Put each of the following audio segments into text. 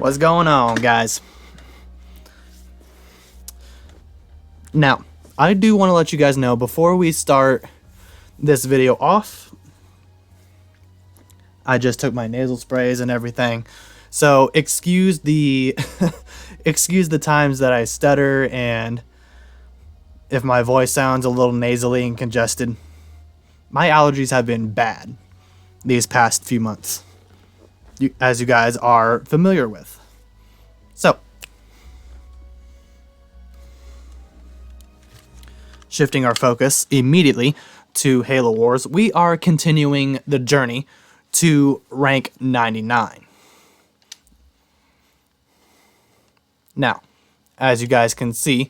What's going on, guys? Now, I do want to let you guys know before we start this video off, I just took my nasal sprays and everything. So excuse the excuse the times that I stutter and if my voice sounds a little nasally and congested. My allergies have been bad these past few months, as you guys are familiar with. So, shifting our focus immediately to Halo Wars, we are continuing the journey to rank 99. Now, as you guys can see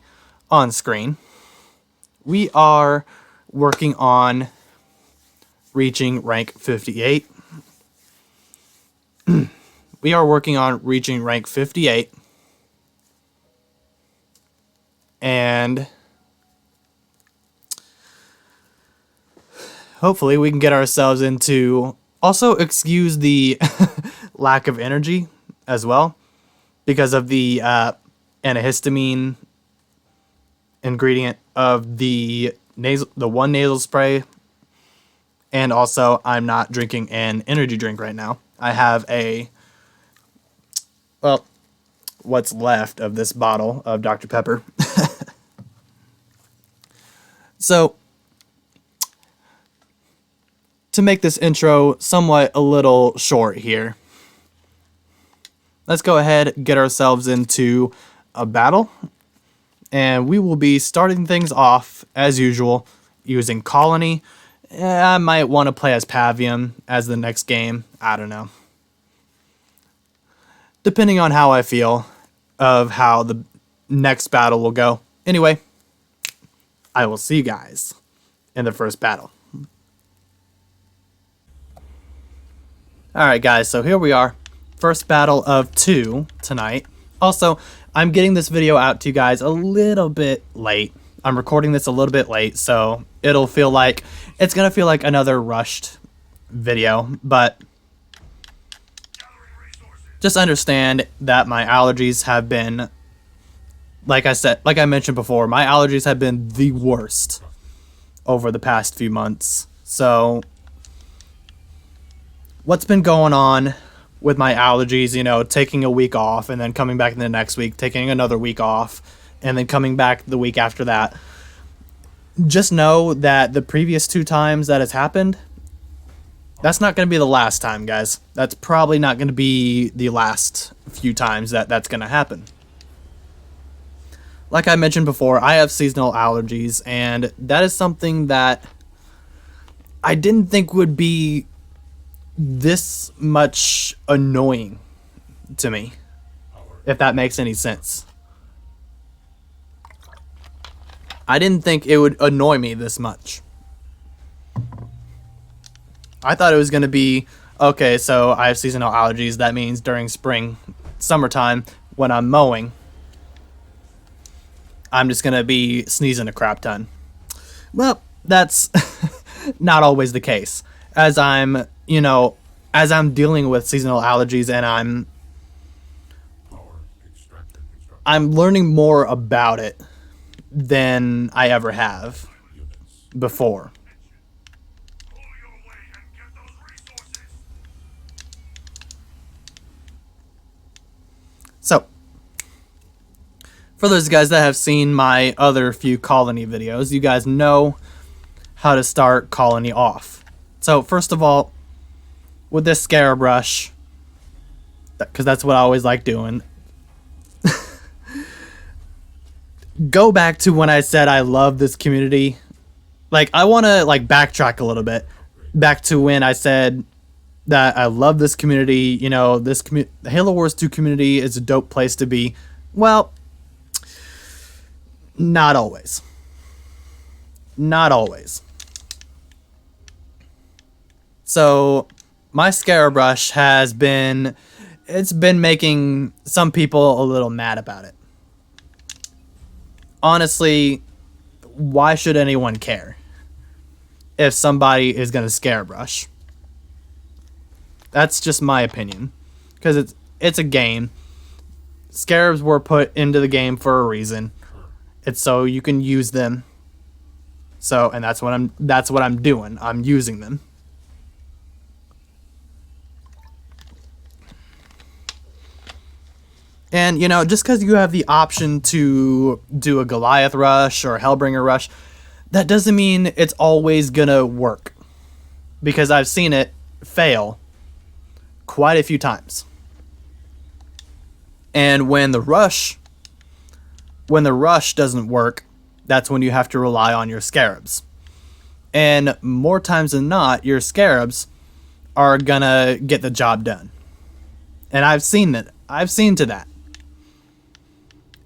on screen, we are working on reaching rank 58. We are working on reaching rank 58. And hopefully we can get ourselves into... Also, excuse the lack of energy as well, because of the antihistamine ingredient of the one nasal spray, and also I'm not drinking an energy drink right now. I have what's left of this bottle of Dr. Pepper. So, to make this intro somewhat a little short here, let's go ahead and get ourselves into a battle. And we will be starting things off, as usual, using Colony. I might want to play as Pavium as the next game. I don't know. Depending on how I feel of how the next battle will go. Anyway, I will see you guys in the first battle. Alright guys, so here we are. First battle of 2 tonight. Also, I'm getting this video out to you guys a little bit late. I'm recording this a little bit late, so it's gonna feel like another rushed video, but just understand that my allergies have been, like I mentioned before, my allergies have been the worst over the past few months. So what's been going on with my allergies, taking a week off and then coming back in the next week, taking another week off, and then coming back the week after that. Just know that the previous 2 times that has happened, that's not going to be the last time, guys. That's probably not going to be the last few times that's going to happen. Like I mentioned before, I have seasonal allergies, and that is something that I didn't think would be this much annoying to me, if that makes any sense. I didn't think it would annoy me this much. I thought it was going to be, okay, so I have seasonal allergies. That means during summertime, when I'm mowing, I'm just going to be sneezing a crap ton. Well, that's not always the case. As I'm dealing with seasonal allergies and I'm learning more about it than I ever have before. So, for those guys that have seen my other few Colony videos, you guys know how to start Colony off. So, first of all, with this Scarab Rush, because that's what I always like doing, go back to when I said I love this community. I want to backtrack a little bit back to when I said that I love this community. The Halo Wars 2 community is a dope place to be. Well, not always. Not always. So, my Scarab Rush it's been making some people a little mad about it. Honestly, why should anyone care if somebody is going to Scarab Rush? That's just my opinion. Because it's a game. Scarabs were put into the game for a reason. It's so you can use them. So, and that's what I'm doing. I'm using them. And, you know, just because you have the option to do a Goliath rush or a Hellbringer rush, that doesn't mean it's always gonna work. Because I've seen it fail quite a few times. And when the rush doesn't work, that's when you have to rely on your Scarabs. And more times than not, your Scarabs are gonna get the job done. And I've seen to that.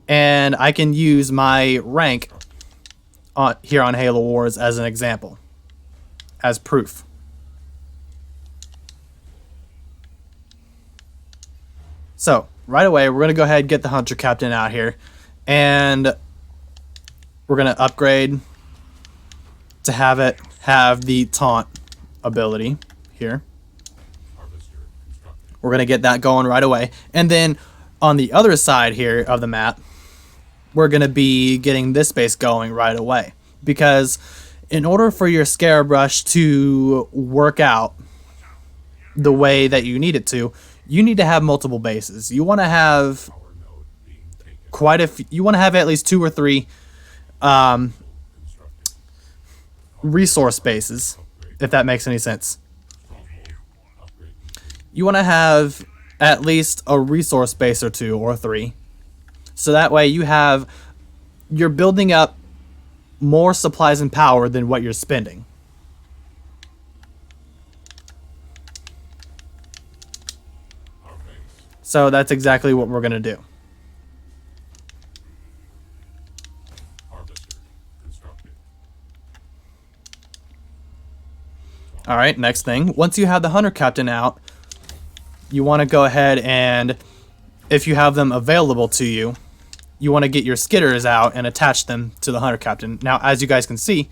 And I can use my rank here on Halo Wars as an example, as proof. So, right away, we're going to go ahead and get the Hunter Captain out here. And we're going to upgrade to have it have the taunt ability here. We're going to get that going right away. And then on the other side here of the map, we're going to be getting this base going right away. Because in order for your Scarab Rush to work out the way that you need it to, you need to have multiple bases. You want to have you want to have at least 2 or 3 resource bases, if that makes any sense. You want to have at least a resource base or 2 or 3. So that way you're building up more supplies and power than what you're spending. So that's exactly what we're going to do. Alright, next thing. Once you have the Hunter Captain out, you want to go ahead and, if you have them available to you, you want to get your Skitters out and attach them to the Hunter Captain. Now, as you guys can see,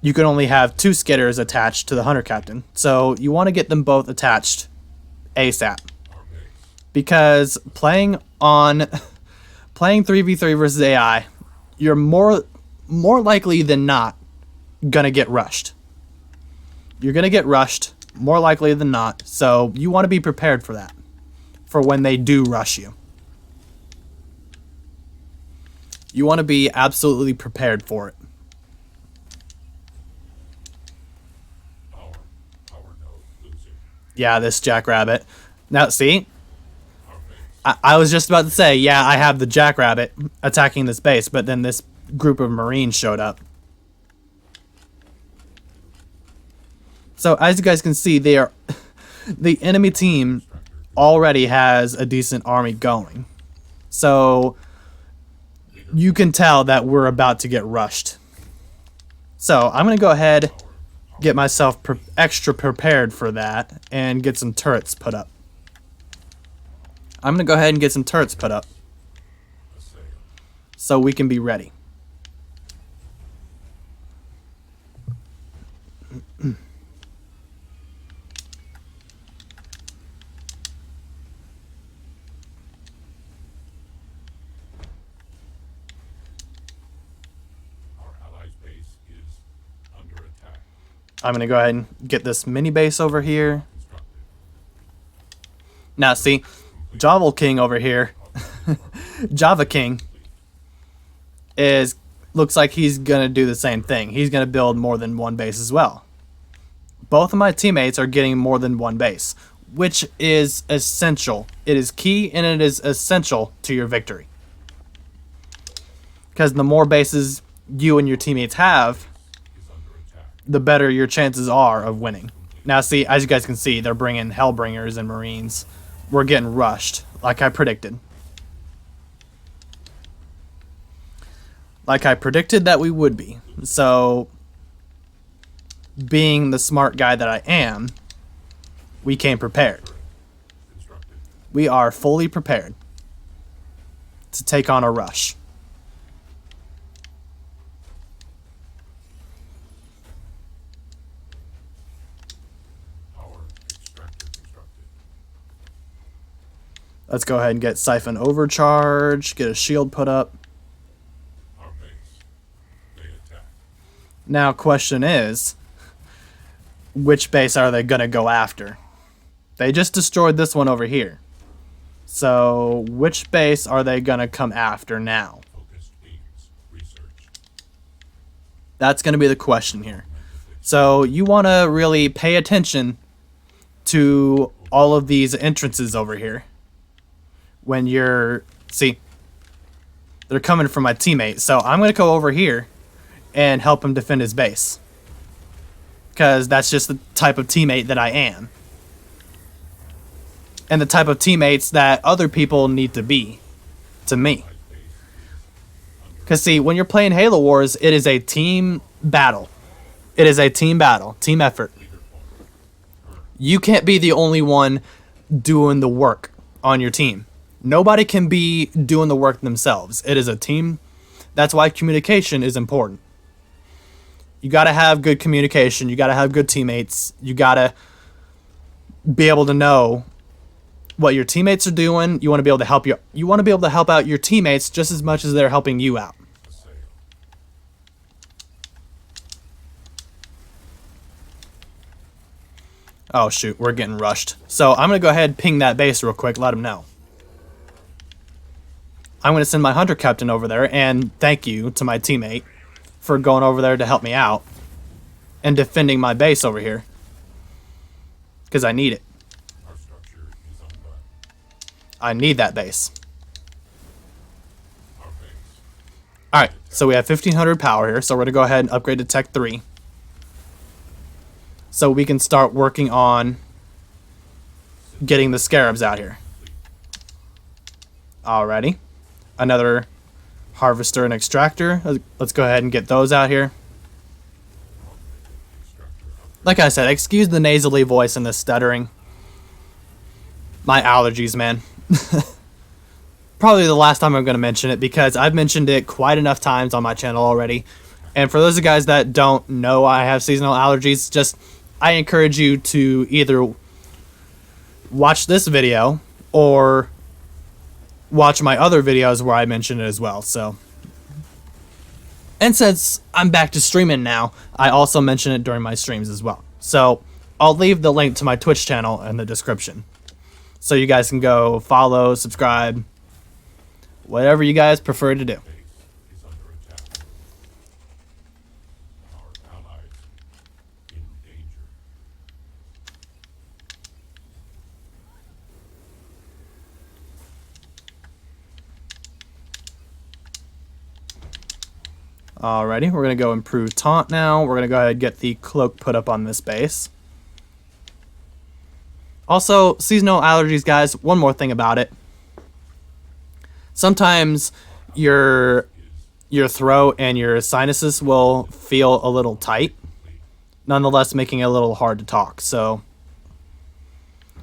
you can only have 2 Skitters attached to the Hunter Captain. So you want to get them both attached ASAP. Because playing 3v3 versus AI, you're more likely than not gonna get rushed. You're gonna get rushed more likely than not. So you want to be prepared for that, for when they do rush you. You want to be absolutely prepared for it. Yeah, this Jackrabbit. Now, see? I was just about to say, yeah, I have the Jackrabbit attacking this base, but then this group of Marines showed up. So, as you guys can see, the enemy team already has a decent army going. So, you can tell that we're about to get rushed. So, I'm going to go ahead, get myself extra prepared for that, and get some turrets put up. I'm going to go ahead and get some turrets put up so we can be ready. I'm going to go ahead and get this mini base over here. Now, see, Java King over here, Java King, looks like he's going to do the same thing. He's going to build more than one base as well. Both of my teammates are getting more than one base, which is essential. It is key and it is essential to your victory. Because the more bases you and your teammates have, the better your chances are of winning. Now, see, as you guys can see, they're bringing Hellbringers and Marines. We're getting rushed, like I predicted. Like I predicted that we would be. So, being the smart guy that I am, we came prepared. We are fully prepared to take on a rush. Let's go ahead and get Siphon Overcharge, get a shield put up. Our base. They attack. Now, question is, which base are they going to go after? They just destroyed this one over here. So, which base are they going to come after now? Focused beams. Research. That's going to be the question here. So, you want to really pay attention to all of these entrances over here. When you're... See, they're coming from my teammate. So, I'm going to go over here and help him defend his base. Because that's just the type of teammate that I am. And the type of teammates that other people need to be to me. Because, see, when you're playing Halo Wars, it is a team battle. It is a team battle, team effort. You can't be the only one doing the work on your team. Nobody can be doing the work themselves. It is a team. That's why communication is important. You got to have good communication. You got to have good teammates. You got to be able to know what your teammates are doing. You want to be able to help you want to be able to help out your teammates just as much as they're helping you out. Oh shoot, we're getting rushed. So I'm going to go ahead and ping that base real quick, let them know. I'm going to send my Hunter Captain over there, and thank you to my teammate for going over there to help me out and defending my base over here. Because I need it. Our structure is undone. I need that base. Our base. Alright, so we have 1500 power here, so we're going to go ahead and upgrade to Tech 3. So we can start working on getting the Scarabs out here. Alrighty. Another Harvester and Extractor. Let's go ahead and get those out here. Like I said, excuse the nasally voice and the stuttering. My allergies, man. Probably the last time I'm going to mention it because I've mentioned it quite enough times on my channel already. And for those of you guys that don't know I have seasonal allergies, just I encourage you to either watch this video or watch my other videos where I mention it as well. So, and since I'm back to streaming now, I also mention it during my streams as well. So I'll leave the link to my Twitch channel in the description, so you guys can go follow, subscribe, whatever you guys prefer to do. Is under attack. Our allies in danger. Alrighty, we're going to go improve taunt now. We're going to go ahead and get the cloak put up on this base. Also, seasonal allergies, guys, one more thing about it. Sometimes your throat and your sinuses will feel a little tight, nonetheless making it a little hard to talk. So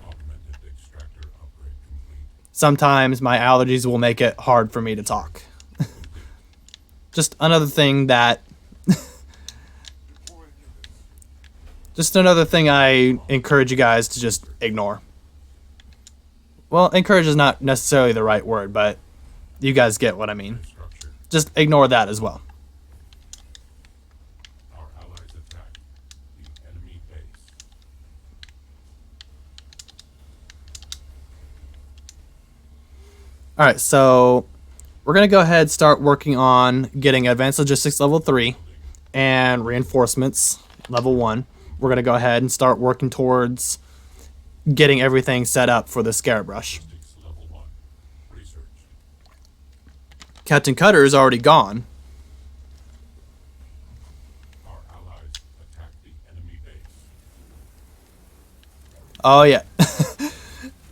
Augmented extractor upgrade complete. sometimes my allergies will make it hard for me to talk. Just another thing that just another thing I encourage you guys to just ignore. Well, encourage is not necessarily the right word, but you guys get what I mean. Structure. Just ignore that as well. Our allies attack the enemy base. Alright, so we're going to go ahead and start working on getting Advanced Logistics level 3 and Reinforcements level 1. We're going to go ahead and start working towards getting everything set up for the Scarab Rush. Logistics level 1. Research. Captain Cutter is already gone. Our allies attack the enemy base. Oh, yeah.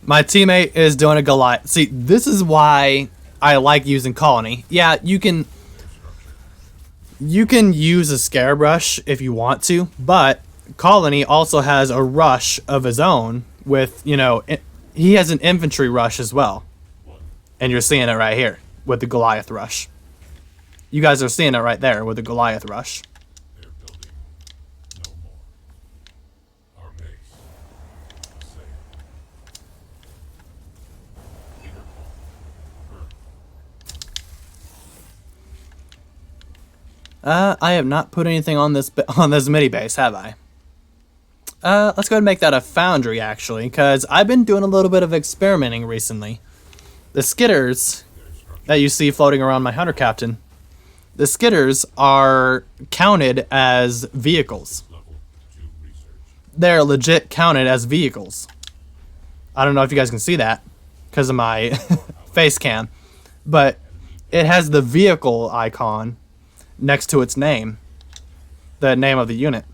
My teammate is doing a Goliath. See, this is why I like using Colony. Yeah, you can use a Scarab Rush if you want to, but Colony also has a rush of his own with, you know, he has an infantry rush as well. And you're seeing it right here with the Goliath Rush. You guys are seeing it right there with the Goliath Rush. They're building no more. Our base. Safe. I have not put anything on this on this mini base, have I? Let's go ahead and make that a foundry, actually, because I've been doing a little bit of experimenting recently. The skitters that you see floating around my hunter captain, the skitters are counted as vehicles. Level 2 research. They're legit counted as vehicles. I don't know if you guys can see that because of my face cam, but it has the vehicle icon next to its name, the name of the unit.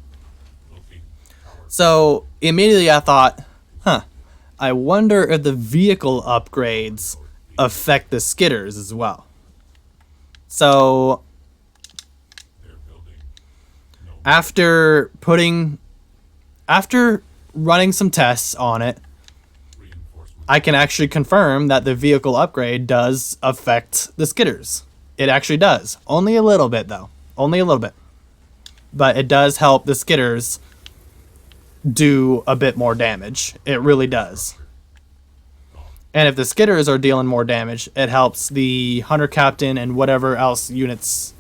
Looking. So immediately I thought, I wonder if the vehicle upgrades affect the skitters as well. So They're building. No. after running some tests on it, Reinforcement. I can actually confirm that the vehicle upgrade does affect the skitters. It actually does. Only a little bit though. Only a little bit. But it does help the skitters do a bit more damage. It really does. And if the skitters are dealing more damage, it helps the hunter captain and whatever else units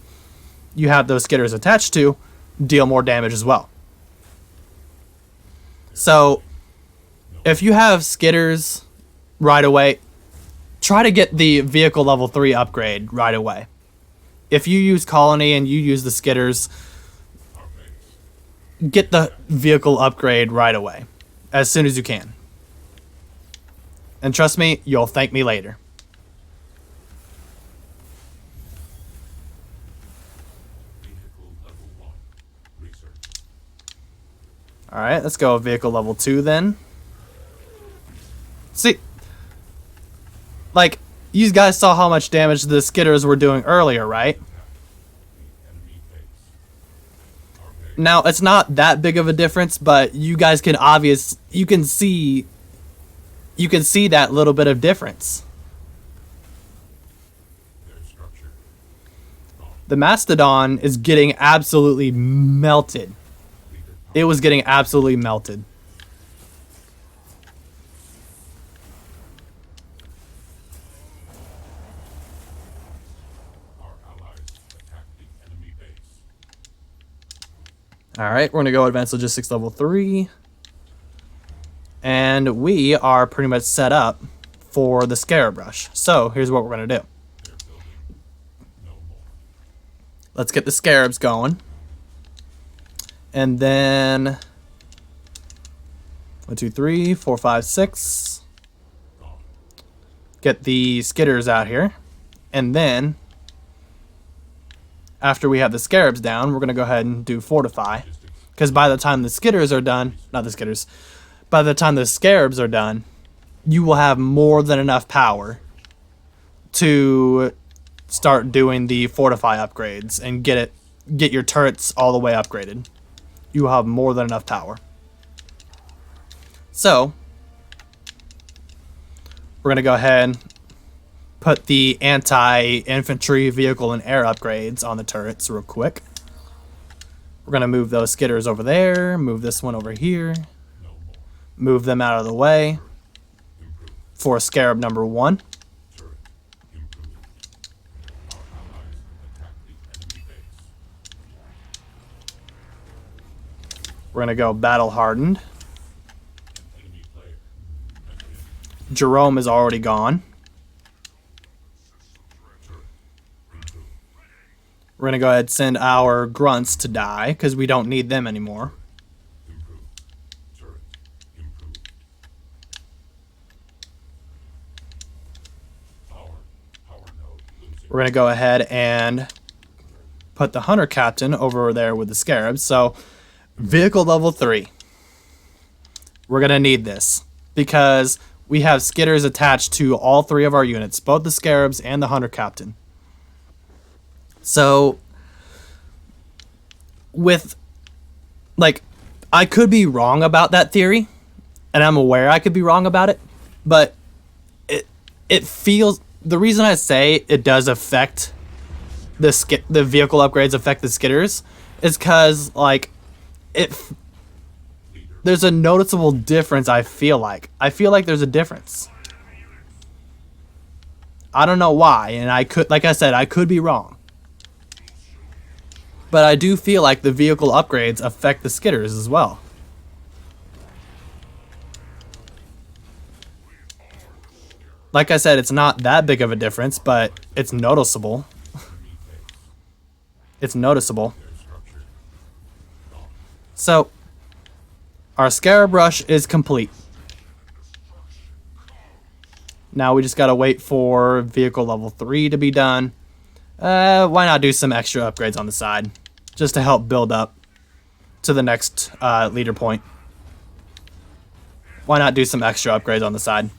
you have those skitters attached to deal more damage as well. So if you have skitters right away, try to get the vehicle level 3 upgrade right away. If you use colony and you use the skitters, Our base. get the vehicle upgrade right away, as soon as you can. And trust me, you'll thank me later. Vehicle level 1 research. Alright, let's go vehicle level 2 then. See, like, you guys saw how much damage the skitters were doing earlier, right? The enemy base. Our base. Now, it's not that big of a difference, but you guys can you can see that little bit of difference. Their structure. Gone. The Mastodon is getting absolutely melted. Leader. It was getting absolutely melted. Our allies attack the enemy base. Alright, we're going to go Advanced Logistics level 3. And we are pretty much set up for the Scarab Rush. So, here's what we're going to do. They're building. No more. Let's get the Scarabs going. And then 1, 2, 3, 4, 5, 6. Gone. Get the Skitters out here. And then, after we have the Scarabs down, we're going to go ahead and do Fortify. Logistics. Because by the time the Skitters are done, not the Skitters, by the time the Scarabs are done, you will have more than enough power to start doing the Fortify upgrades and get your turrets all the way upgraded. You will have more than enough power. So, we're going to go ahead and put the anti-infantry vehicle and air upgrades on the turrets real quick. We're going to move those Skitters over there, move this one over here, No more. move them out of the way Improve. for Scarab number 1. Turret. Improved. Our allies attack the enemy base. We're going to go Battle Hardened. Enemy player. Jerome is already gone. Improved. We're going to go ahead and send our Grunts to die because we don't need them anymore. Improved. Turret. Improved. Power node losing. We're going to go ahead and put the Hunter Captain over there with the Scarabs. So, vehicle level 3. We're going to need this because we have Skitters attached to all 3 of our units, both the Scarabs and the Hunter Captain. So, I could be wrong about that theory, and I'm aware I could be wrong about it, but it feels, the reason I say it does affect the vehicle upgrades affect the Skitters is because there's a noticeable difference. I feel like there's a difference. I don't know why, and I could be wrong. But I do feel like the vehicle upgrades affect the skitters as well. Like I said, it's not that big of a difference, but it's noticeable. It's noticeable. So, our Scarab Rush is complete. Now we just gotta wait for vehicle level 3 to be done. Why not do some extra upgrades on the side? Just to help build up to the next leader point. Why not do some extra upgrades on the side?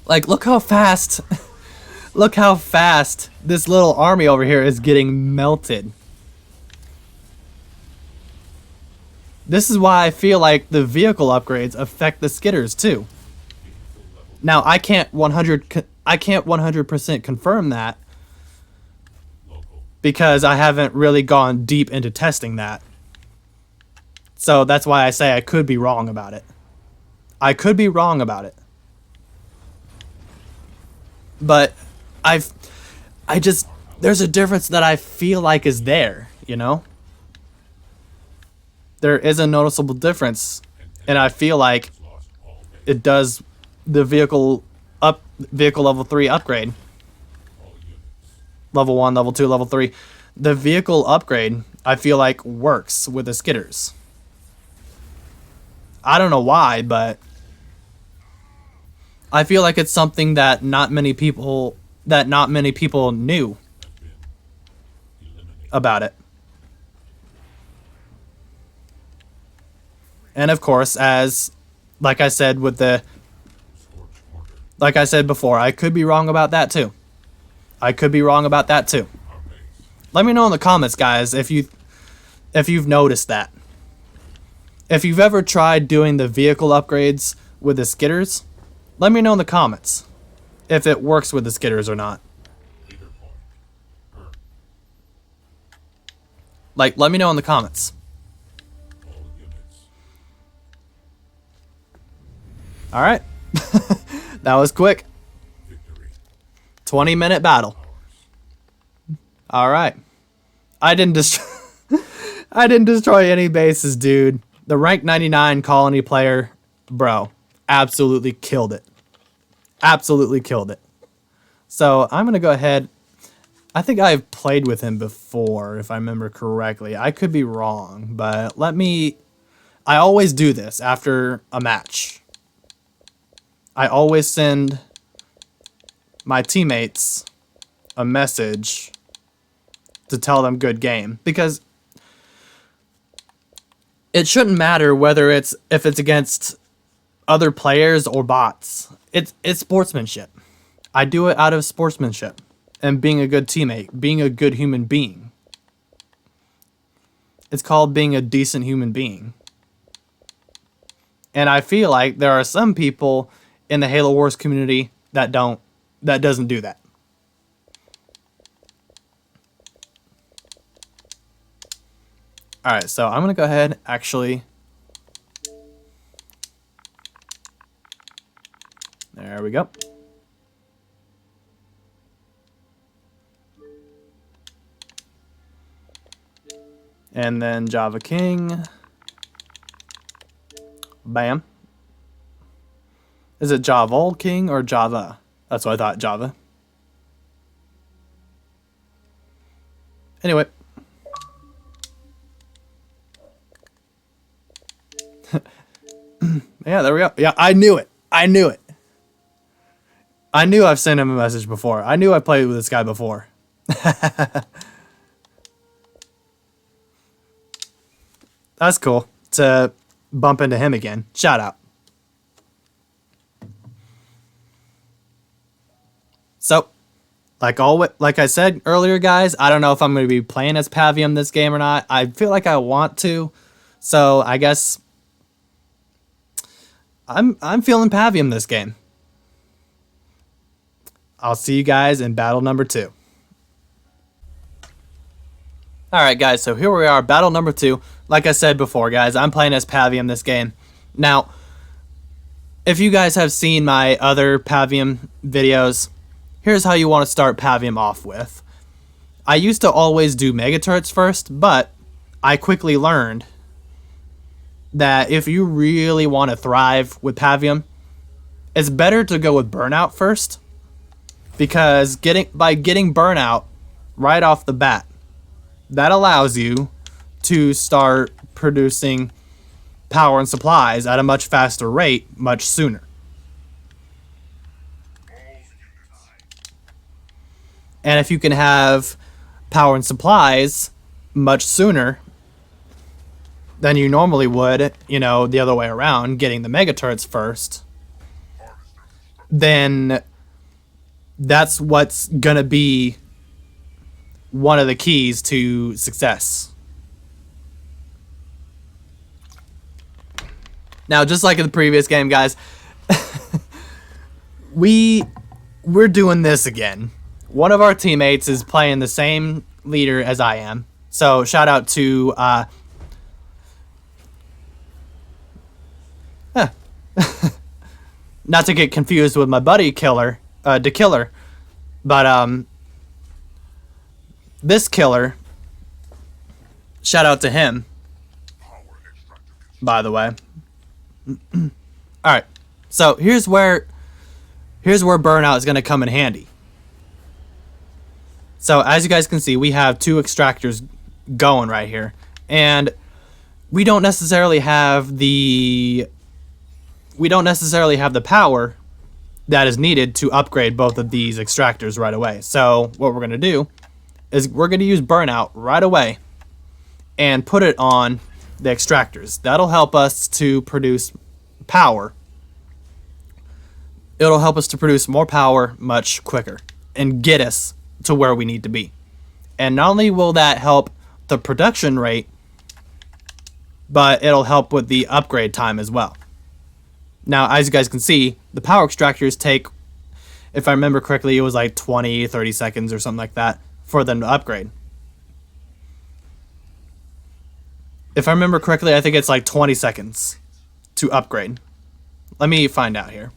Like, look how fast... look how fast this little army over here is getting melted. This is why I feel like the vehicle upgrades affect the skitters too. Now I can't 100% confirm that because I haven't really gone deep into testing that. So that's why I say I could be wrong about it. I could be wrong about it. But there's a difference that I feel like is there, you know? There is a noticeable difference, and I feel like it does the vehicle level 3 upgrade. Level 1, level 2, level 3. The vehicle upgrade, I feel like, works with the skitters. I don't know why, but I feel like it's something that not many people knew about it. And of course, like I said before, I could be wrong about that too. Let me know in the comments, guys, if you've noticed that. If you've ever tried doing the vehicle upgrades with the skitters, let me know in the comments if it works with the skitters or not. Like, let me know in the comments. Alright. That was quick. 20-minute battle. Alright. I didn't destroy any bases, dude. The rank 99 colony player, bro, absolutely killed it. Absolutely killed it. So I'm going to go ahead. I think I've played with him before, if I remember correctly. I could be wrong, but I always do this after a match. I always send my teammates a message to tell them good game, because it shouldn't matter if it's against other players or bots. It's sportsmanship. I do it out of sportsmanship and being a good teammate, being a good human being. It's called being a decent human being. And I feel like there are some people in the Halo Wars community that doesn't do that. Alright, so I'm gonna go ahead, actually. There we go. And then Java King. Bam. Is it Java King or Java? That's what I thought, Java. Anyway. Yeah, there we go. Yeah, I knew it. I knew I've sent him a message before. I knew I played with this guy before. That's cool to bump into him again. Shout out. So, like I said earlier, guys, I don't know if I'm going to be playing as Pavium this game or not. I feel like I want to, so I guess I'm feeling Pavium this game. I'll see you guys in battle number 2. Alright guys, so here we are, battle number 2. Like I said before, guys, I'm playing as Pavium this game. Now, if you guys have seen my other Pavium videos, here's how you want to start Pavium off with. I used to always do Mega Turrets first, but I quickly learned that if you really want to thrive with Pavium, it's better to go with Burnout first, because by getting Burnout right off the bat, that allows you to start producing power and supplies at a much faster rate much sooner. And if you can have power and supplies much sooner than you normally would, the other way around, getting the Mega Turrets first, then that's what's going to be one of the keys to success. Now, just like in the previous game, guys, we're doing this again. One of our teammates is playing the same leader as I am. So shout out to not to get confused with my buddy Killer, the Killer, but this Killer, shout out to him, by the way. All right, so here's where Burnout is going to come in handy. So as you guys can see, we have 2 extractors going right here, and we don't necessarily have the power that is needed to upgrade both of these extractors right away. So what we're going to do is we're going to use Burnout right away and put it on the extractors. That'll help us to produce power. It'll help us to produce more power much quicker and get us to where we need to be. And not only will that help the production rate, but it'll help with the upgrade time as well. Now, as you guys can see, the power extractors take, if I remember correctly, it was like 20, 30 seconds or something like that for them to upgrade. If I remember correctly, I think it's like 20 seconds to upgrade. Let me find out here.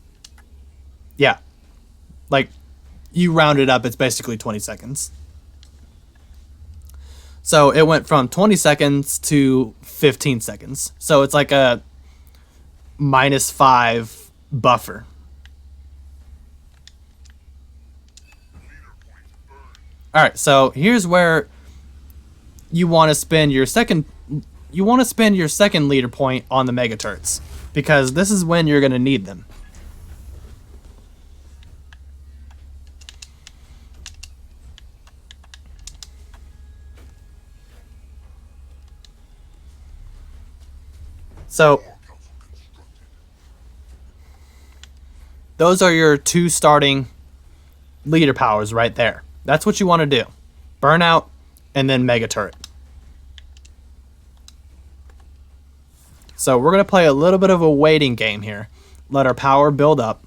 Yeah. Like, you round it up, it's basically 20 seconds. So it went from 20 seconds to 15 seconds. So it's like a -5 buffer. Alright, so here's where you want to spend your second leader point on the Mega Turrets, because this is when you're going to need them. So those are your 2 starting leader powers right there. That's what you want to do. Burnout and then Mega Turret. So we're going to play a little bit of a waiting game here. Let our power build up.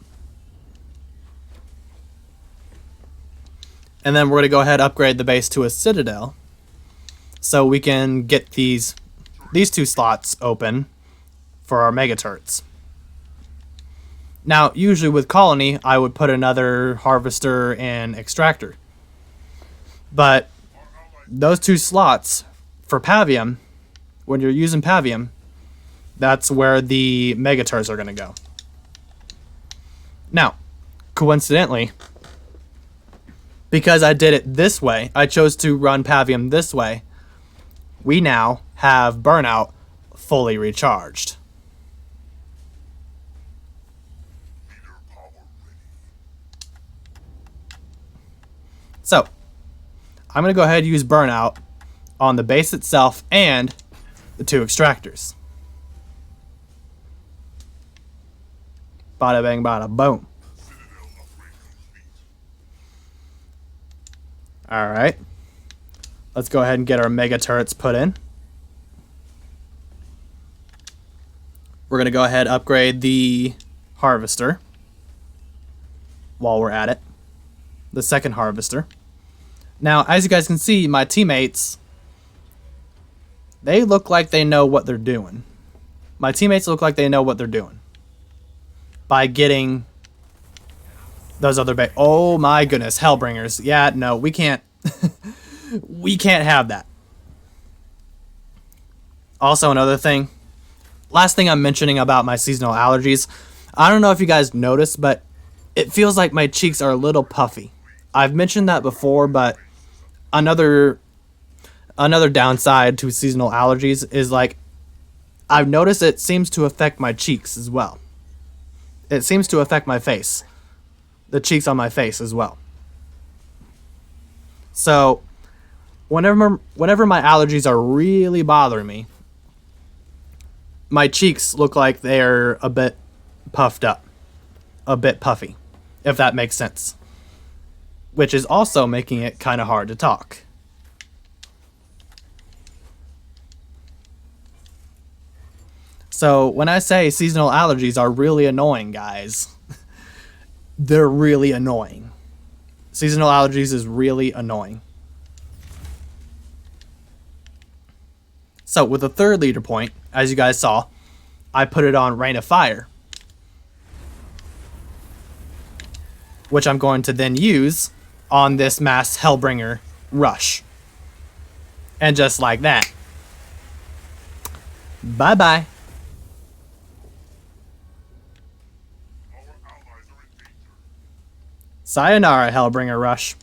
And then we're going to go ahead and upgrade the base to a Citadel, so we can get these 2 slots open for our Mega Turrets. Now, usually with Colony, I would put another Harvester and Extractor. But those 2 slots for Pavium, when you're using Pavium, that's where the Mega Turrets are going to go. Now, coincidentally, because I did it this way, I chose to run Pavium this way, we now have Burnout fully recharged. So, I'm going to go ahead and use Burnout on the base itself and the 2 extractors. Bada bang, bada boom. Alright. Let's go ahead and get our Mega Turrets put in. We're going to go ahead and upgrade the Harvester while we're at it. The second Harvester. Now, as you guys can see, my teammates, they look like they know what they're doing. My teammates look like they know what they're doing. by getting those other oh my goodness, Hellbringers. Yeah, no, we can't. We can't have that. Also, another thing. Last thing I'm mentioning about my seasonal allergies. I don't know if you guys noticed, but it feels like my cheeks are a little puffy. I've mentioned that before, but another downside to seasonal allergies is like I've noticed it seems to affect my cheeks as well. It seems to affect my face. The cheeks on my face as well. So, whenever my allergies are really bothering me, my cheeks look like they're a bit puffed up. A bit puffy, if that makes sense. Which is also making it kind of hard to talk. So, when I say seasonal allergies are really annoying, guys, they're really annoying. Seasonal allergies is really annoying. So with the third leader point, as you guys saw, I put it on Rain of Fire, which I'm going to then use on this Mass Hellbringer Rush. And just like that, bye-bye. Sayonara, Hellbringer Rush.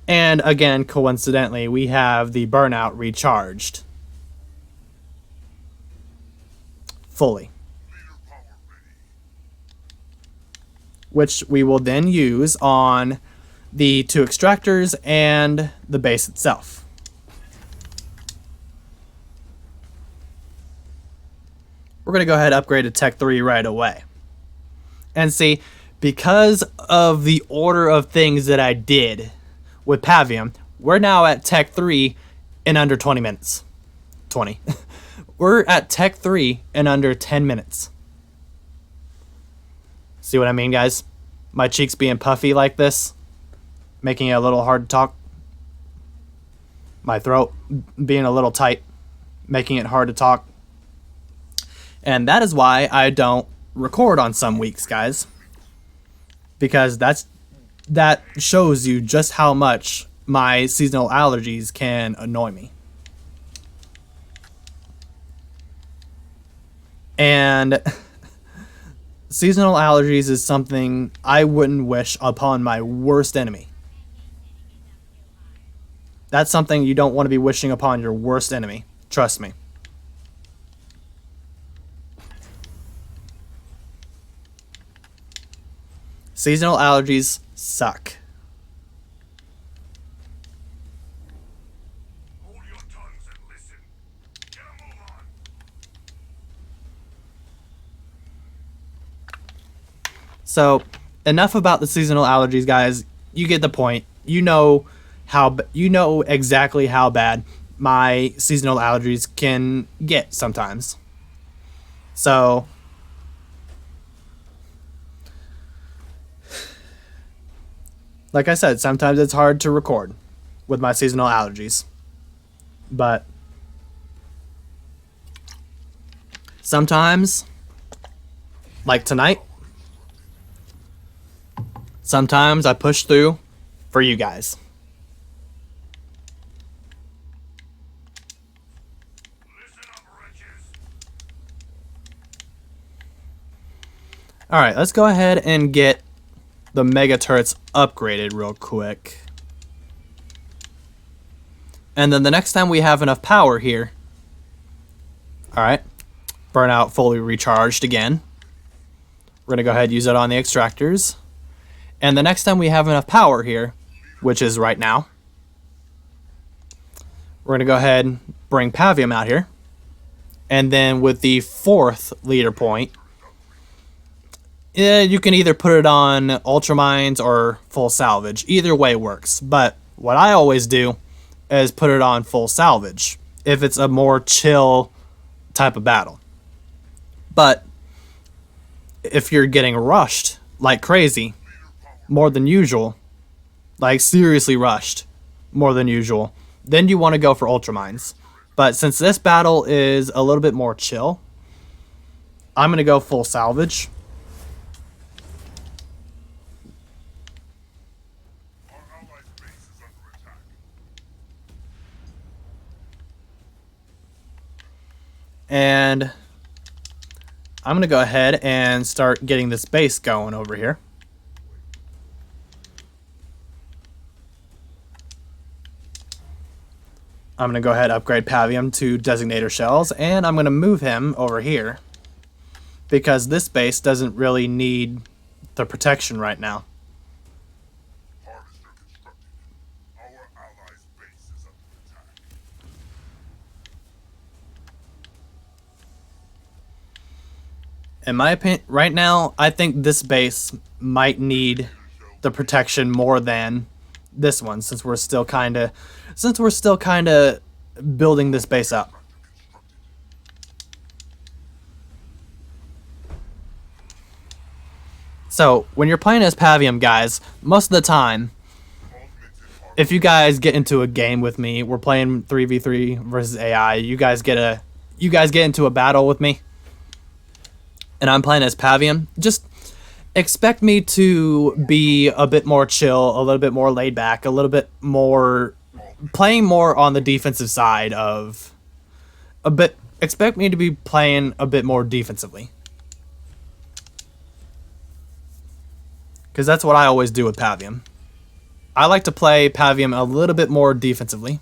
And again, coincidentally, we have the Burnout recharged. Fully. Which we will then use on the 2 extractors and the base itself. We're going to go ahead and upgrade to Tech 3 right away. And see, because of the order of things that I did with Pavium, we're now at Tech 3 in under 20 minutes. 20. We're at Tech 3 in under 10 minutes. See what I mean, guys? My cheeks being puffy like this, making it a little hard to talk. My throat being a little tight, making it hard to talk. And that is why I don't record on some weeks, guys. Because that shows you just how much my seasonal allergies can annoy me. And seasonal allergies is something I wouldn't wish upon my worst enemy. That's something you don't want to be wishing upon your worst enemy. Trust me. Seasonal allergies suck. Hold your tongues and listen. Get a move on. So, enough about the seasonal allergies, guys. You get the point. You know exactly how bad my seasonal allergies can get sometimes. So, like I said, sometimes it's hard to record with my seasonal allergies. But sometimes, like tonight, sometimes I push through for you guys. Listen up, wretches. Alright, let's go ahead and get the mega turrets upgraded real quick. And then the next time we have enough power here, alright, Burnout fully recharged again. We're going to go ahead and use it on the extractors. And the next time we have enough power here, which is right now, we're going to go ahead and bring Pavium out here. And then with the 4th leader point, you can either put it on Ultramines or full salvage. Either way works. But what I always do is put it on full salvage if it's a more chill type of battle. But if you're getting rushed like crazy, more than usual, like seriously rushed more than usual, then you want to go for Ultramines. But since this battle is a little bit more chill, I'm going to go full salvage. Our allies' base is under attack. And I'm going to go ahead and start getting this base going over here. I'm going to go ahead and upgrade Pavium to Designator Shells, and I'm going to move him over here because this base doesn't really need the protection right now. Harvester constructed. Our allies' base is under attack. In my opinion, right now, I think this base might need the protection more than this one, since we're still kind of building this base up. So when you're playing as Pavium, guys, most of the time, if you guys get into a game with me, we're playing 3v3 versus AI. You guys get into a battle with me, and I'm playing as Pavium. Just expect me to be a bit more chill, a little bit more laid back, a little bit more playing more on the defensive side of a bit. Expect me to be playing a bit more defensively, because that's what I always do with Pavium. I like to play Pavium a little bit more defensively.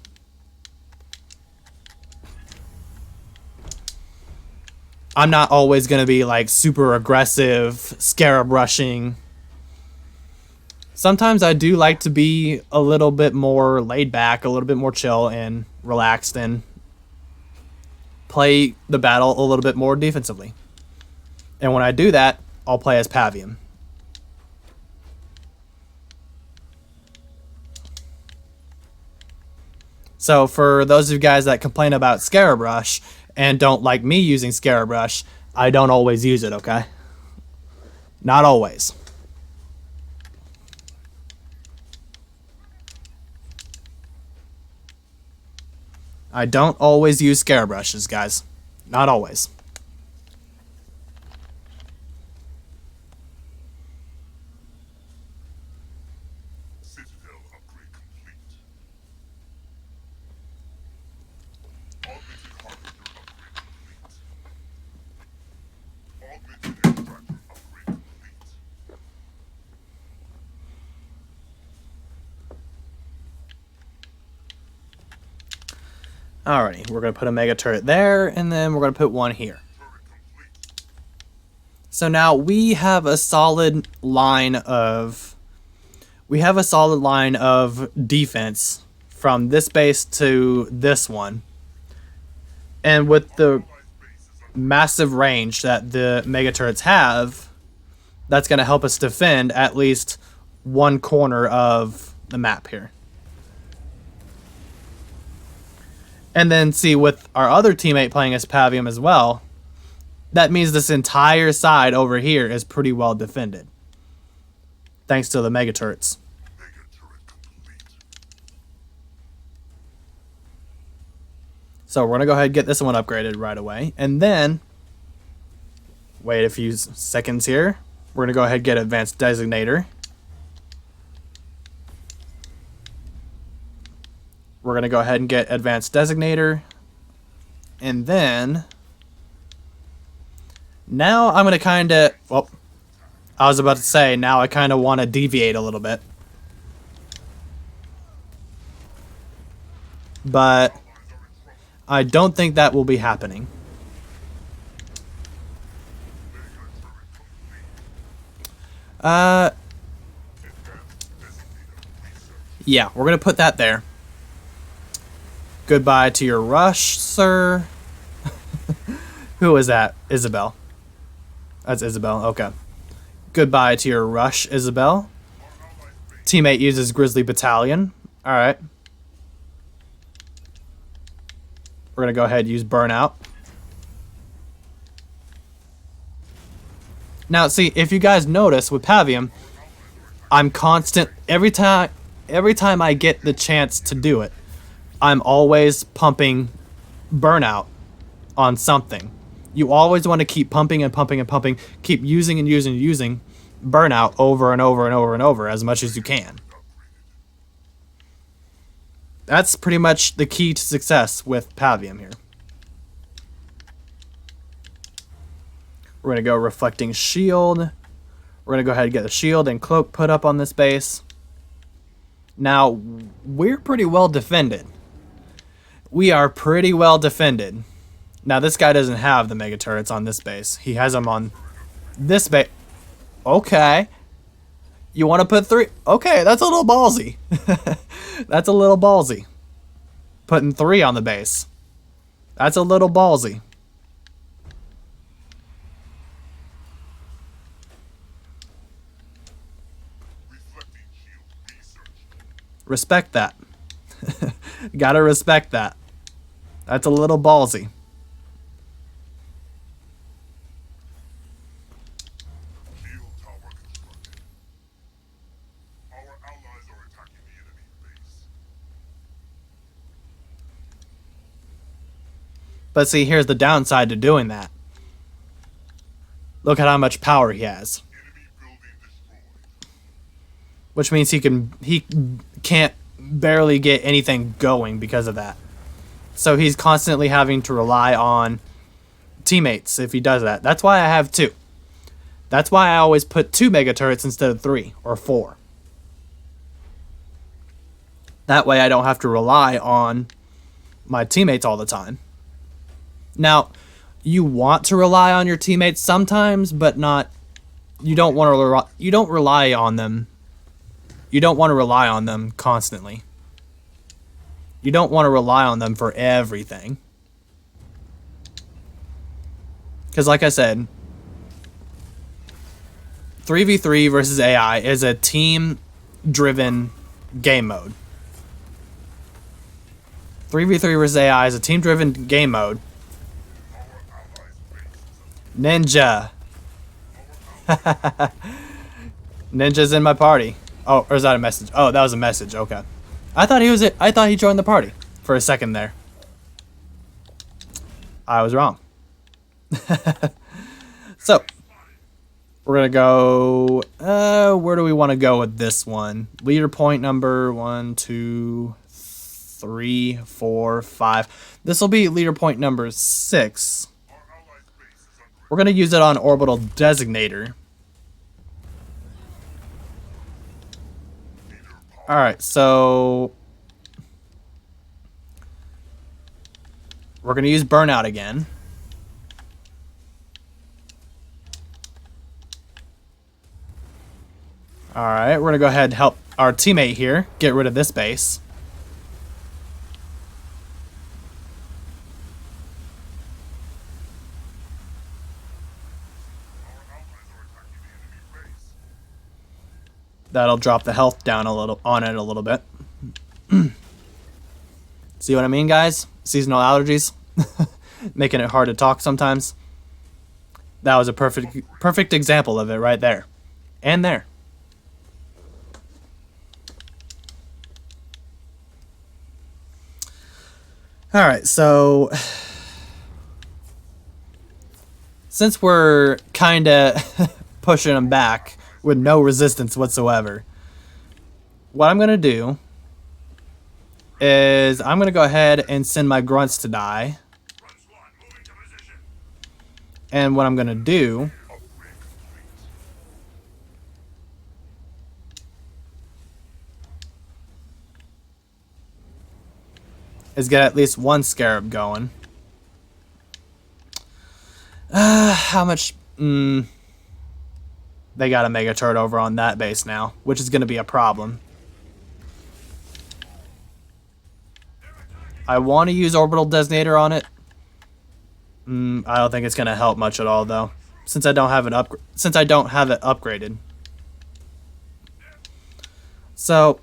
I'm not always going to be like super aggressive, scarab rushing. Sometimes I do like to be a little bit more laid back, a little bit more chill and relaxed, and play the battle a little bit more defensively. And when I do that, I'll play as Pavium. So for those of you guys that complain about Scarab Rush and don't like me using Scarab Rush, I don't always use it, okay? Not always. I don't always use Scarab Rushes, guys. Not always. Citadel upgrade complete. Augmented Harvester upgrade complete. Augmented Extractor upgrade complete. Alrighty, we're going to put a Mega Turret there, and then we're going to put one here. Turret complete. So now we have a solid line of defense from this base to this one. And with the Allies' base is under massive range that the Mega Turrets have, that's going to help us defend at least one corner of the map here. And then see, with our other teammate playing as Pavium as well, that means this entire side over here is pretty well defended, thanks to the Mega Turrets. Mega turret complete. So we're going to go ahead and get this one upgraded right away. And then, wait a few seconds here. We're going to go ahead and get Advanced Designator. We're going to go ahead and get Advanced Designator. And then, now I'm going to kind of, well, I was about to say, now I kind of want to deviate a little bit. But I don't think that will be happening. Yeah, we're going to put that there. Goodbye to your rush, sir. Who is that? Isabel. That's Isabel. Okay. Goodbye to your rush, Isabel. Teammate uses Grizzly Battalion. Alright. We're going to go ahead and use Burnout. Now, see, if you guys notice with Pavium, I'm constant every time I get the chance to do it, I'm always pumping Burnout on something. You always want to keep pumping and pumping and pumping, keep using and using and using burnout over and over and over and over as much as you can. That's pretty much the key to success with Pavium here. We're going to go Reflecting Shield. We're going to go ahead and get the shield and cloak put up on this base. Now, we're pretty well defended. We are pretty well defended. Now, this guy doesn't have the mega turrets on this base. He has them on this base. Okay. You want to put 3? Okay, that's a little ballsy. That's a little ballsy. Putting 3 on the base. That's a little ballsy. Respect that. Gotta respect that. That's a little ballsy. Shield tower constructed. Our allies are attacking the enemy base. But see, here's the downside to doing that. Look at how much power he has. Enemy building destroyed. Which means he can't barely get anything going because of that. So he's constantly having to rely on teammates if he does that. That's why I have 2. That's why I always put 2 mega turrets instead of 3 or 4. That way I don't have to rely on my teammates all the time. Now, you want to rely on your teammates sometimes, but not. You don't want to. You don't rely on them. You don't want to rely on them constantly. You don't want to rely on them for everything. Because like I said, 3v3 versus AI is a team-driven game mode. 3v3 versus AI is a team-driven game mode. Ninja. Ninja's in my party. Oh, or is that a message? Oh, that was a message. Okay. I thought he joined the party for a second there. I was wrong. So, we're going to go... where do we want to go with this one? Leader point number 1, 2, 3, 4, 5. This will be leader point number 6. We're going to use it on Orbital Designator. Alright, so... we're going to use Burnout again. Alright, we're going to go ahead and help our teammate here get rid of this base. That'll drop the health down a little on it a little bit. See what I mean, guys? Seasonal allergies. Making it hard to talk sometimes. That was a perfect example of it right there. And there. Alright, so... since we're kinda pushing them back with no resistance whatsoever, what I'm going to do is I'm going to go ahead and send my grunts to die. And what I'm going to do is get at least one scarab going. How much... they got a mega turret over on that base now, which is going to be a problem. I want to use Orbital Designator on it. I don't think it's going to help much at all, though, since I don't have it upgraded. So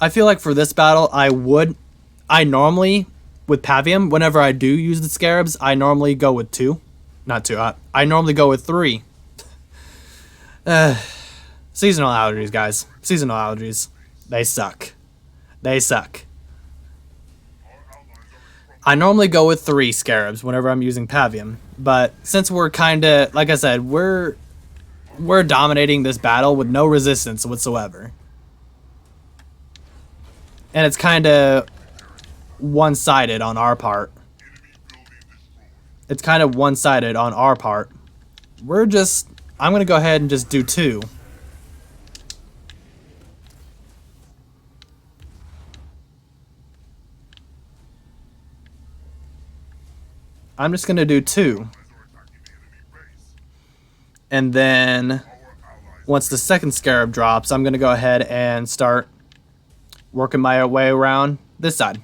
I feel like for this battle, I normally, with Pavium, whenever I do use the scarabs, I normally go with 2. Not 2. I normally go with 3. Seasonal allergies, guys. Seasonal allergies. They suck. They suck. I normally go with 3 scarabs whenever I'm using Pavium, but since we're kind of, like I said, we're dominating this battle with no resistance whatsoever. And it's kind of one-sided on our part. It's kind of one-sided on our part. I'm going to go ahead and just do 2. I'm just going to do 2. And then once the second scarab drops, I'm going to go ahead and start working my way around this side.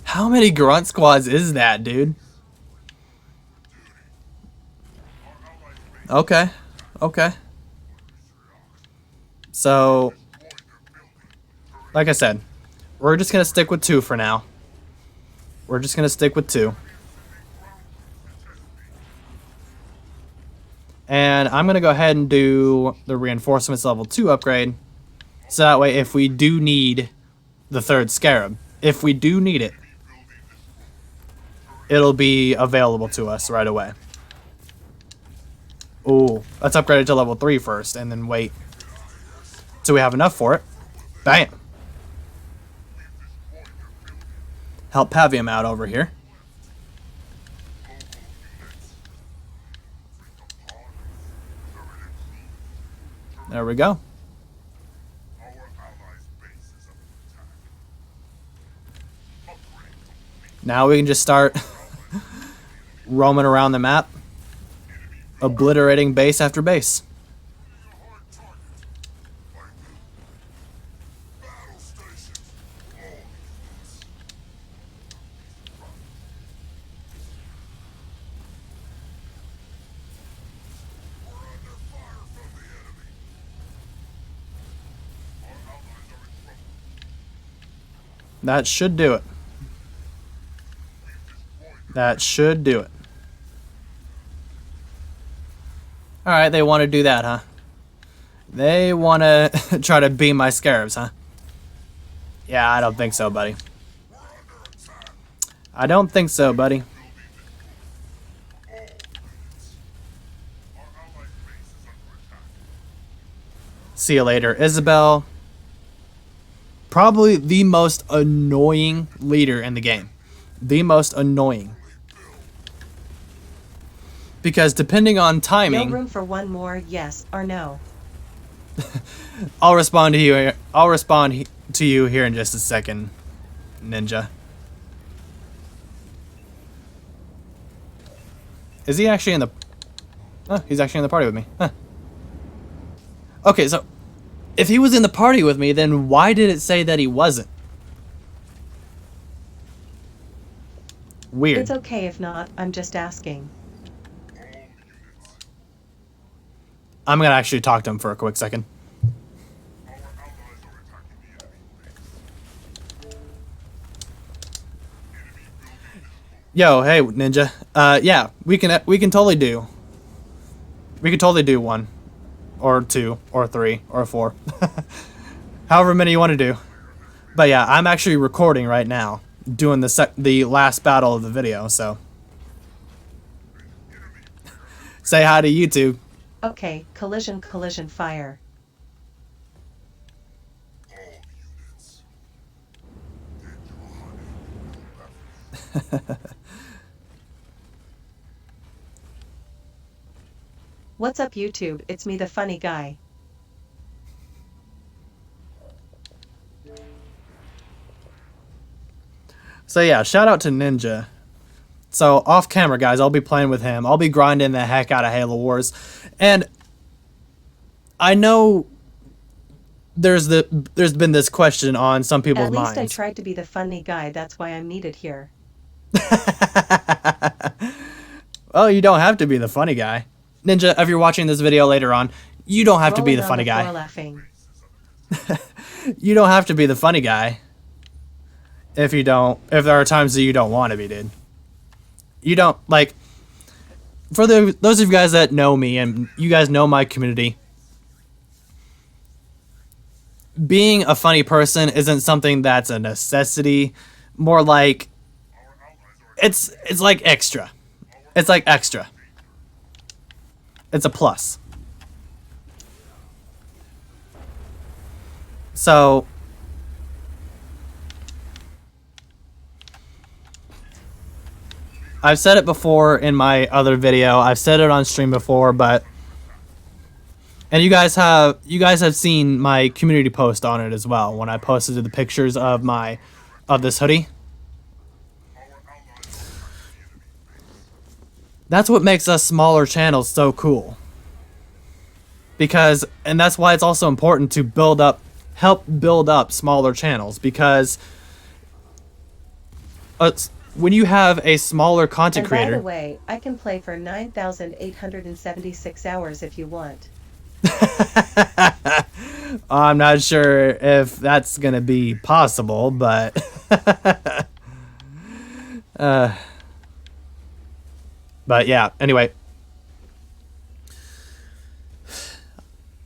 How many grunt squads is that, dude? Okay. Okay. So, like I said, we're just going to stick with 2 for now. We're just going to stick with 2. And I'm going to go ahead and do the reinforcements level 2 upgrade. So that way, if we do need the 3rd scarab, if we do need it, it'll be available to us right away. Ooh, let's upgrade it to level 3 first, and then wait till we have enough for it. Bam! Help Pavium out over here. There we go. Now we can just start roaming around the map, obliterating base after base. That should do it. That should do it. Alright, they want to do that, huh? They want to try to beam my scarabs, huh? Yeah, I don't think so, buddy. I don't think so, buddy. See you later, Isabel. Probably the most annoying leader in the game. The most annoying. Because depending on timing... No room for one more yes or no. I'll respond to you. I'll respond to you here in just a second, Ninja. Is he actually in the... Oh, he's actually in the party with me. Huh. Okay, so... If he was in the party with me, then why did it say that he wasn't? Weird. It's okay if not, I'm just asking. I'm gonna actually talk to him for a quick second. Yo, hey, Ninja. Yeah, we can totally do. We can totally do 1, or 2, or 3, or 4, however many you want to do. But yeah, I'm actually recording right now, doing the last battle of the video. So, say hi to YouTube. Okay, collision, fire. What's up, YouTube? It's me, the funny guy. So yeah, shout out to Ninja. So off camera, guys, I'll be playing with him. I'll be grinding the heck out of Halo Wars. And I know there's been this question on some people's minds. At least I tried to be the funny guy. That's why I'm needed here. Well, you don't have to be the funny guy. Ninja, if you're watching this video later on, you don't have to be the funny guy. Laughing. You don't have to be the funny guy if there are times that you don't want to be, dude. You don't, like, for those of you guys that know me and you guys know my community, being a funny person isn't something that's a necessity. More like it's like extra. It's like extra. It's a plus. So I've said it before in my other video. I've said it on stream before, but and you guys have seen my community post on it as well when I posted the pictures of this hoodie. That's what makes us smaller channels so cool. And that's why it's also important to help build up smaller channels, because when you have a smaller content And by creator. the way, I can play for 9,876 hours if you want. I'm not sure if that's gonna be possible, but but yeah, anyway.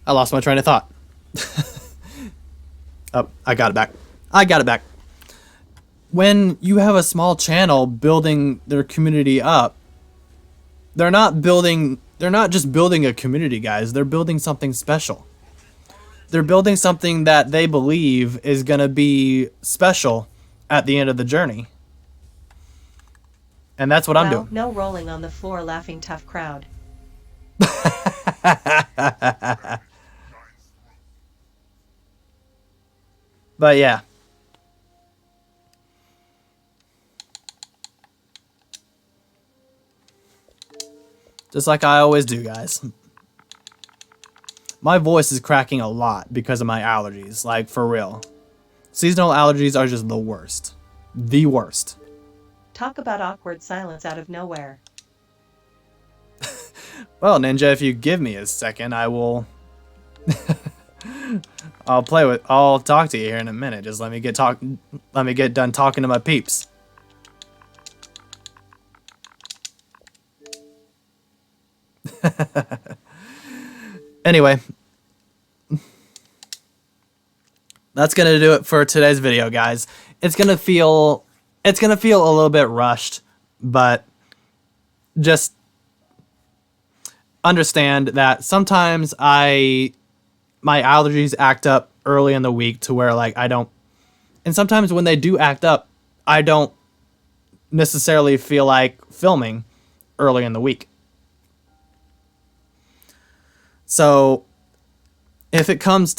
I lost my train of thought. Oh, I got it back. When you have a small channel building their community up, they're not just building a community, guys. They're building something special. They're building something that they believe is going to be special at the end of the journey. And that's what I'm doing. No rolling on the floor laughing tough crowd. But yeah. Just like I always do, guys. My voice is cracking a lot because of my allergies, like for real. Seasonal allergies are just the worst. The worst. Talk about awkward silence out of nowhere. Well, Ninja, if you give me a second, I will... I'll talk to you here in a minute. Just let me get done talking to my peeps. Anyway, that's gonna do it for today's video, guys. It's gonna feel a little bit rushed, but just understand that sometimes my allergies act up early in the week to where like and sometimes when they do act up, I don't necessarily feel like filming early in the week. So if it comes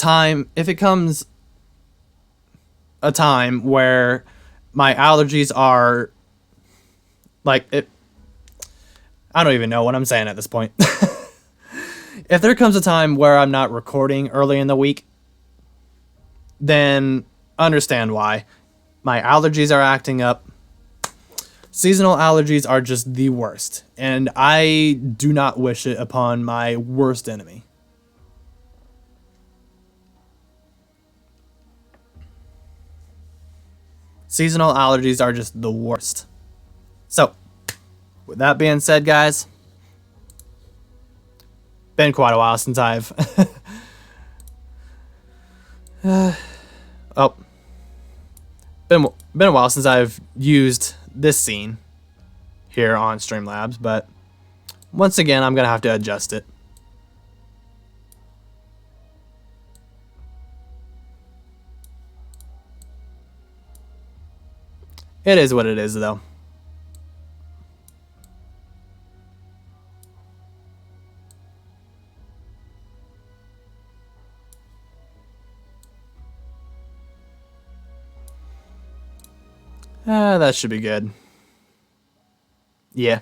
a time where my allergies are like it, I don't even know what I'm saying at this point. If there comes a time where I'm not recording early in the week, then understand why. My allergies are acting up. Seasonal allergies are just the worst, and I do not wish it upon my worst enemy. Seasonal allergies are just the worst. So, with that being said, guys, been quite a while since I've been a while since I've used this scene here on Streamlabs, but once again, I'm gonna have to adjust it. It is what it is, though. That should be good. Yeah.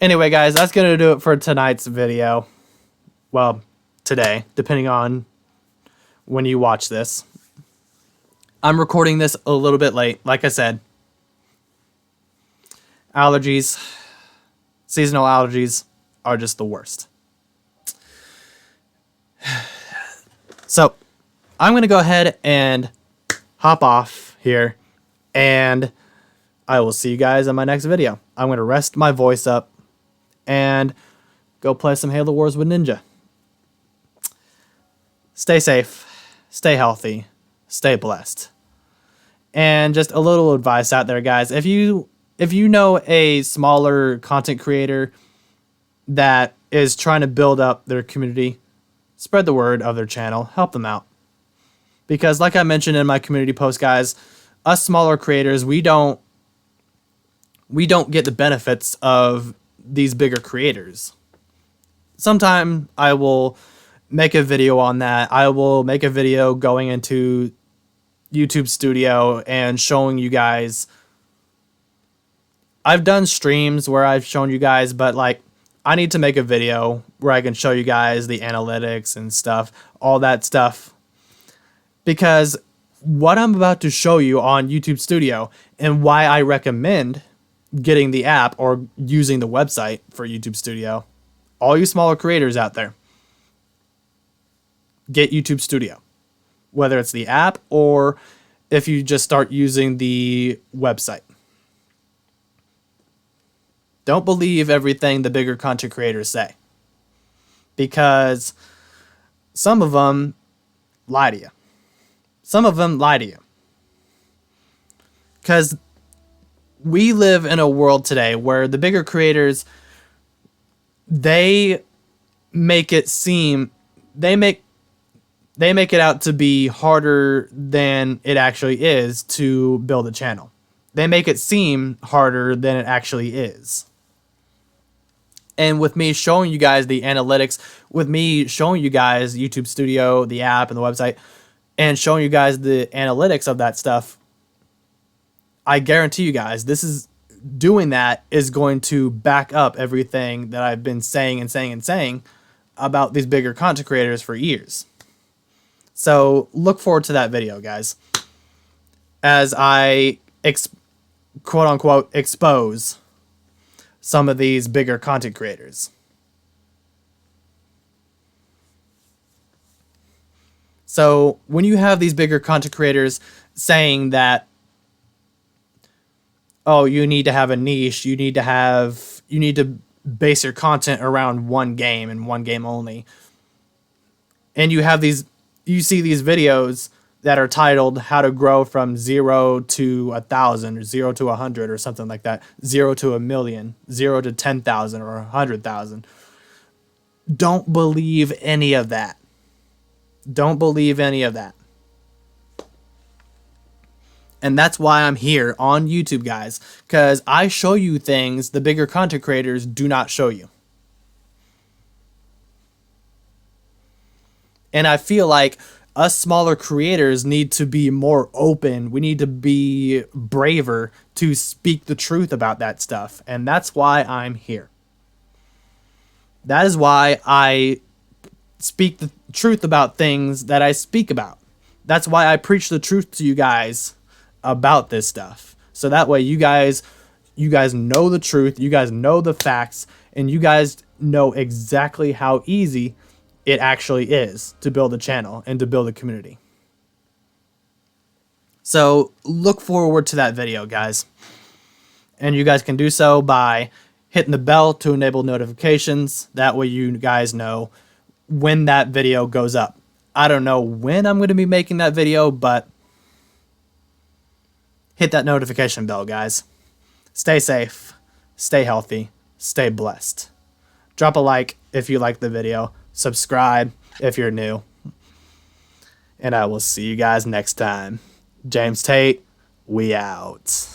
Anyway, guys, that's going to do it for tonight's video. Well, today, depending on when you watch this. I'm recording this a little bit late, like I said. Seasonal allergies are just the worst. So, I'm going to go ahead and hop off here, and I will see you guys in my next video. I'm going to rest my voice up and go play some Halo Wars with Ninja. Stay safe, stay healthy, stay blessed. And just a little advice out there, guys. If you know a smaller content creator that is trying to build up their community, spread the word of their channel, help them out. Because like I mentioned in my community post, guys, us smaller creators, we don't get the benefits of these bigger creators. Sometime I will make a video on that. I will make a video going into YouTube Studio and showing you guys. I've done streams where I've shown you guys, but like I need to make a video where I can show you guys the analytics and stuff, all that stuff. Because what I'm about to show you on YouTube Studio and why I recommend getting the app or using the website for YouTube Studio, all you smaller creators out there, get YouTube Studio. Whether it's the app or if you just start using the website. Don't believe everything the bigger content creators say. Because some of them lie to you. Some of them lie to you. Because we live in a world today where the bigger creators, they make it seem, they make it out to be harder than it actually is to build a channel. They make it seem harder than it actually is. And with me showing you guys the analytics, with me showing you guys YouTube Studio, the app, and the website, and showing you guys the analytics of that stuff, I guarantee you guys, doing that is going to back up everything that I've been saying about these bigger content creators for years. So look forward to that video, guys, as I quote unquote expose some of these bigger content creators. So when you have these bigger content creators saying that, oh, you need to have a niche, you need to base your content around one game and one game only, and you see these videos that are titled how to grow from 0 to 1,000 or 0 to 100 or something like that, 0 to 1,000,000, 0 to 10,000 or 100,000. Don't believe any of that. Don't believe any of that. And that's why I'm here on YouTube, guys, because I show you things the bigger content creators do not show you. And I feel like us smaller creators need to be more open. We need to be braver to speak the truth about that stuff. And that's why I'm here. That is why I speak the truth about things that I speak about. That's why I preach the truth to you guys about this stuff. So that way you guys know the truth, you guys know the facts, and you guys know exactly how easy it actually is to build a channel and to build a community. So look forward to that video, guys. And you guys can do so by hitting the bell to enable notifications. That way you guys know when that video goes up. I don't know when I'm going to be making that video, but hit that notification bell, guys. Stay safe, stay healthy, stay blessed. Drop a like if you like the video. Subscribe if you're new. And I will see you guys next time. James Tate, we out.